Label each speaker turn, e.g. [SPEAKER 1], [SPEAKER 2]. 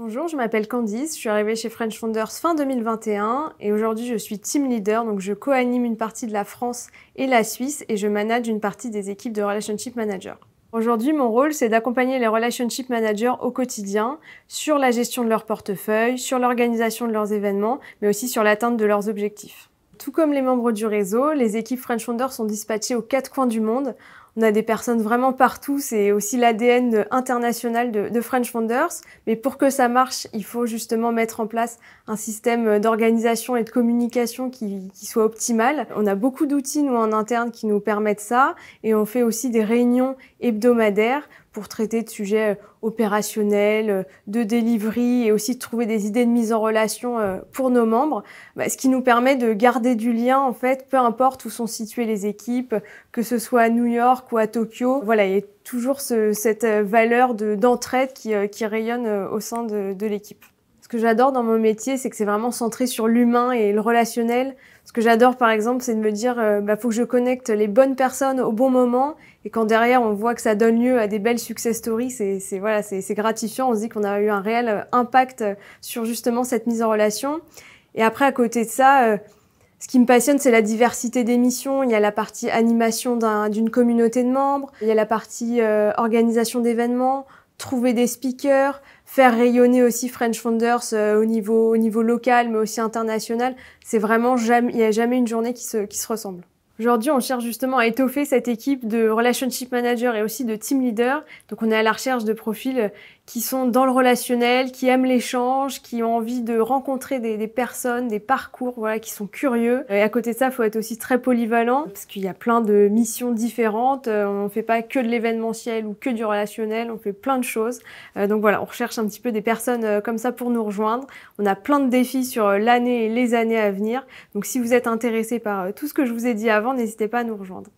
[SPEAKER 1] Bonjour, je m'appelle Candice, je suis arrivée chez French Founders fin 2021 et aujourd'hui je suis team leader, donc je co-anime une partie de la France et la Suisse et je manage une partie des équipes de Relationship Manager. Aujourd'hui, mon rôle, c'est d'accompagner les Relationship Managers au quotidien sur la gestion de leur portefeuille, sur l'organisation de leurs événements, mais aussi sur l'atteinte de leurs objectifs. Tout comme les membres du réseau, les équipes French Founders sont dispatchées aux 4 coins du monde. On a des personnes vraiment partout, c'est aussi l'ADN international de French Founders. Mais pour que ça marche, il faut justement mettre en place un système d'organisation et de communication qui soit optimal. On a beaucoup d'outils, nous, en interne, qui nous permettent ça. Et on fait aussi des réunions hebdomadaires pour traiter de sujets opérationnels, de delivery et aussi de trouver des idées de mise en relation pour nos membres. Ce qui nous permet de garder du lien, en fait, peu importe où sont situées les équipes, que ce soit à New York ou à Tokyo. Voilà, il y a toujours cette valeur d'entraide qui rayonne au sein de l'équipe. Ce que j'adore dans mon métier, c'est que c'est vraiment centré sur l'humain et le relationnel. Ce que j'adore, par exemple, c'est de me dire faut que je connecte les bonnes personnes au bon moment. Et quand derrière, on voit que ça donne lieu à des belles success stories, c'est gratifiant. On se dit qu'on a eu un réel impact sur justement cette mise en relation. Et après, à côté de ça, ce qui me passionne, c'est la diversité des missions. Il y a la partie animation d'une communauté de membres. Il y a la partie organisation d'événements, trouver des speakers, faire rayonner aussi French Founders au niveau local, mais aussi international. C'est vraiment il n'y a jamais une journée qui se ressemble. Aujourd'hui, on cherche justement à étoffer cette équipe de Relationship Manager et aussi de Team Leader. Donc, on est à la recherche de profils qui sont dans le relationnel, qui aiment l'échange, qui ont envie de rencontrer des personnes, des parcours, voilà, qui sont curieux. Et à côté de ça, il faut être aussi très polyvalent parce qu'il y a plein de missions différentes. On ne fait pas que de l'événementiel ou que du relationnel, on fait plein de choses. Donc voilà, on recherche un petit peu des personnes comme ça pour nous rejoindre. On a plein de défis sur l'année et les années à venir. Donc si vous êtes intéressé par tout ce que je vous ai dit avant, n'hésitez pas à nous rejoindre.